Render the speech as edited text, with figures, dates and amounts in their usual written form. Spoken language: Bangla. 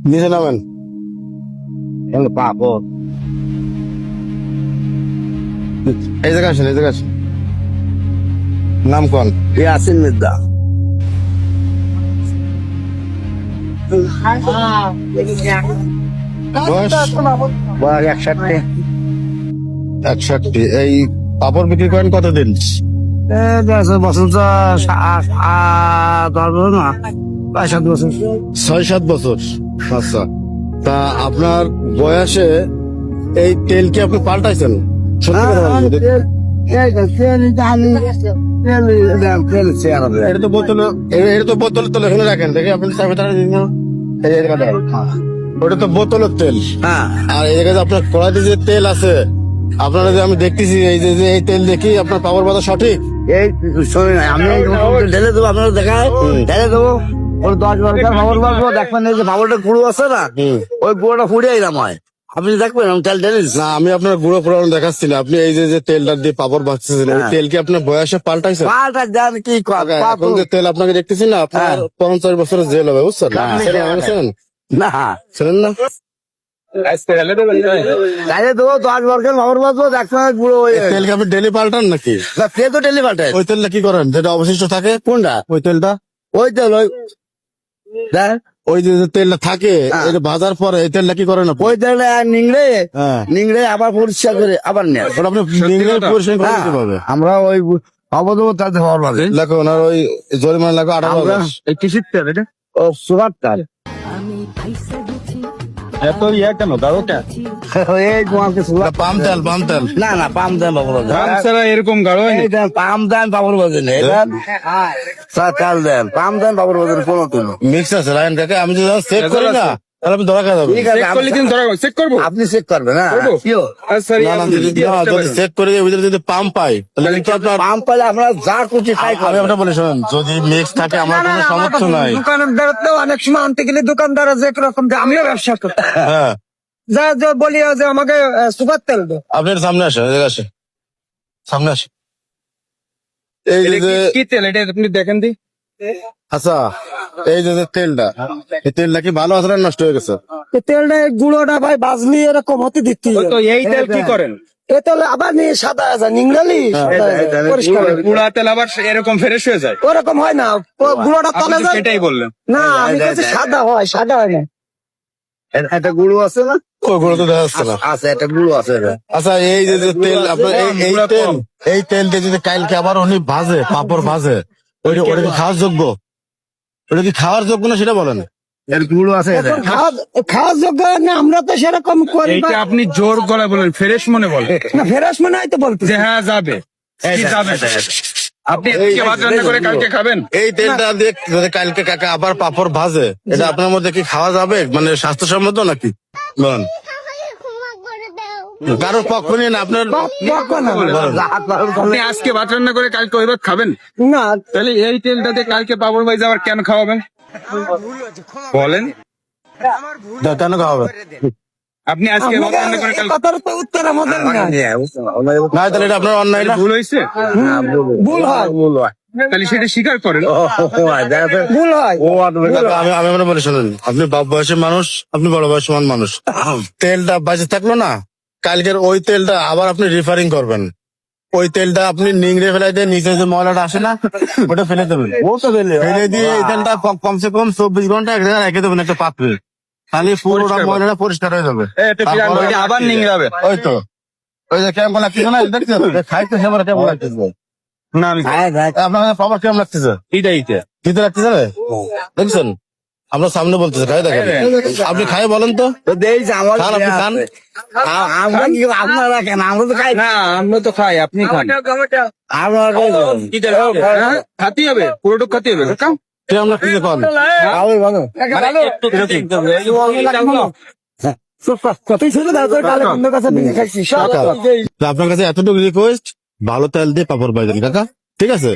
নিচে নামেন। পাপো এই জায়গায় আসেন, এই জায়গায় আসেন। নাম কোন? ইয়াসিন মির্জা। বয়স? বয়স 61। 61। এই পাপড় বিক্রি করেন কতদিন? বছর তো ধরবো না, 5-7 বছর। 6-7 বছর। আচ্ছা, তা আপনার বয়সে এই তেল কি আপনি পাল্টাইছেন? সত্যি কথা বলেন যদি। এটা তো বোতলে, এটা তো বোতলের তেল, এখানে রাখেন দেখি আপনি চাবি তারা দিন না। এই যে এখানে রাখেন। ওটা তো বোতলের তেল। হ্যাঁ, আর এই জায়গায় যে আপনার কড়াইতে যে তেল আছে, আপনারা যে আমি দেখতেছি এই যে এই তেল দেখি আপনার পাওয়ার কথা সঠিক। এই শোনেন, আমি ঢেলে দেবো, আপনারা দেখায় ঢেলে দেবো। ওর 10-12 খবর বলবো, দেখবেন এই যে খবরটা গুঁড়ো আছে না, ওই গুঁড়োটা ফুড়ে এলাম হয়। আপনি দেখবেন আমি তেল ঢেলে দিচ্ছি। না, আমি আপনার গুঁড়ো পুরানো দেখাচ্ছি না। আপনি এই যে তেলটা দিয়ে পাপড় ভাজতেছেন, এই তেল কি আপনার বয়সে পাল্টাইছেন? পাল্টা যান কি এখন যে তেল আপনাকে দেখতেছি না, আপনার 50 বছরের জেল হবে, বুঝছেন? শোনেন না, শোনেন না, তাইলে দেবো 10-12 খবর বলবো, দেখবেন গুঁড়ো হয়ে তেল কি আপনি ডেলি পাল্টান নাকি? ফের তো ঢেলে পাল্টায়। ওই তেলটা কি করেন যেটা অবশিষ্ট থাকে? কোনটা? ওই তেলটা, ওই তেল ওই দেখ, ওই যে তেলটা থাকে এটা ভাজার পরে এই তেলটা কি করেন আপনি? ওই তেলটা নিংড়ে হ্যাঁ, নিংড়ে আবার পরিষ্কার করে আবার নেয়। ওটা আপনি নিংড়ে পরিষ্কার করেন কিভাবে? আমরা ওই খবর দেবো, তাতে খবর পাবে। লেখো ওনার ওই জরিমানা লাগবে 18,000। এই কিসির তেল এটা? ও সুগার তেল। এত কেন দাও কে? এই তোমাকে সুগার। পাম তেল, পাম তেল। না না, পাম দেন বাবুর দাম ছাড়া এরকম গাড়ো হয় না। পাম দেন বাবুর বাজে নেই, তেল দেন, পাম দেন বাবুর বাজে কোনো তুলো। মিক্স আছে লাইন দেখে, আমি যদি চেক করি না তাহলে আপনি ধরা খাওয়া যাবেন। ঠিক আছে, চেক করলে কিন্তু ধরা চেক করবো। আপনি চেক করবেন না? করবো? Sure? না, না, যদি চেক করে ওই ভিতরে যদি পাম্প পাই তাহলে কিন্তু আপনার, পাম পাইলে আমরা যা খুশি তাই আমি করবো। আপনার বলে শোনেন, যদি মিক্স থাকে আমার কোনো সমস্যা নাই। দোকানদার তো অনেক সময় আনতে গেলে দোকানদার যে রকম আমিও ব্যবসা করি, হ্যাঁ, যা যা বলি যে আমাকে সুগার তেল দো। আপনি একটু সামনে আসেন, এদিকে আসেন, সামনে আসেন। এই যে কি তেল এটা আপনি দেখেন দি। আচ্ছা, এই যে তেলটা, এই তেলটা কি ভালো আছে না নষ্ট হয়ে গেছে? এই তেলটা এই গুঁড়োটা ভাই বাজলি এরকম হতে দিচ্ছি। তো এই তেল কি করেন? এ তেল আবার নিয়ে সাদা আছে, নিংড়ালি সাদা হয়ে যায়, পরিষ্কার হয়ে যায়। পুরা তেল আবার এরকম ফ্রেশ হয়ে যায়। ওরকম হয় না, গুঁড়োটা আপনি তলে তো যায়। সেটাই বললেন। না, আমি বলছি সাদা হয়, সাদা হয় না। একটা গুঁড়ো আছে না? ওগুলো তো দেখা যাচ্ছে না। আছে, একটা গুঁড়ো আছে। আচ্ছা, এই যে তেল আপনার এই তেল দিয়ে যদি কালকে আবার উনি ভাজে, পাপড় ভাজে, ওইটা কি খাওয়ার যোগ্য? ওটা কি খাওয়ার যোগ্য না সেটা বলেন? এর গুঁড়ো আছে। খাওয়ার যোগ্য না, আমরা তো সেরকম করি এইটা আপনি জোর গলায় বলেন, ফ্রেশ মনে বলেন না, ফেরাস মনে হয় তো বলতে। যে হ্যাঁ যাবে। কি যাবে? আপনি আজকে ভাত রান্না করে কালকে খাবেন? এই তেলটা দিয়ে যদি কালকে কাকা আবার পাপড় ভাজে, এটা আপনার মধ্যে কি খাওয়া যাবে? মানে স্বাস্থ্যসম্মত নাকি বলেন? কারোর পক্ষ নিয়ে না আপনার। আপনি আজকে ভাত রান্না করে কালকে ওই ভাত খাবেন? না, তাহলে এই তেলটাতে কালকে পাপড় ভাই যাবার কেন খাওয়াবেন বলেন? কেন খাওয়াবে? আপনি আজকে ভাত রান্না করে কালকে কথার তো উত্তর আমাদের না। না, তাহলে এটা আপনার অন্যায় না? ভুল হয়েছে? ভুল হয়, তাহলে সেটা স্বীকার করেন। ভুল হয়। কাকা, আমি মনে বলি শোনেন, আপনি বাপ বয়সের মানুষ, আপনি বড় বয়সের মানুষ, তেলটা বাজে থাকলো না, কালকের ওই তেলটা আবার আপনি রিফারিং করবেন। ওই তেলটা আপনি নিংড়ে ফেলাই দিয়ে নিচে যে ময়লাটা আসে না, ওটা ফেলে দেবেন। ফেলে দিয়ে এই তেলটা কমসে কম 24 ঘন্টা এক জায়গায় রেখে দেবেন একটা পাত্রে, তাহলে পুরোটা ময়লাটা পরিষ্কার হয়ে যাবে। তারপরে আবার নিংড়াবেন। ওই তো, ওই যে কেমন লাগতেছে না দেখছেন? খাইতে সেবার কেমন লাগতেছে? না আমি আপনার পাবার কেমন লাগতেছে? এইটাই কিতে লাগতেছে রে? দেখছেন, আমরা সামনে বলতেছে, খাই দেখেন, আপনি খাই বলেন তো। খান, আপনি খান। আমরা কি, আপনারা কেন? আমরা তো খাই। না আমরা তো খাই, আপনি খান। আপনারা খাই তো। হ্যাঁ, খাতে হবে, পুরোটুক খাতে হবে কাকা। কেমন লাগতেছে কোন? মানে একটু দেখতে হবে। কতই ছিল দাদা, কালে বন্ধুর কাছে নিয়ে খাইছি সব। আপনার কাছে এতটুকু রিকোয়েস্ট, ভালো তেল দিয়ে পাপড় বাইদেন কাকা, ঠিক আছে?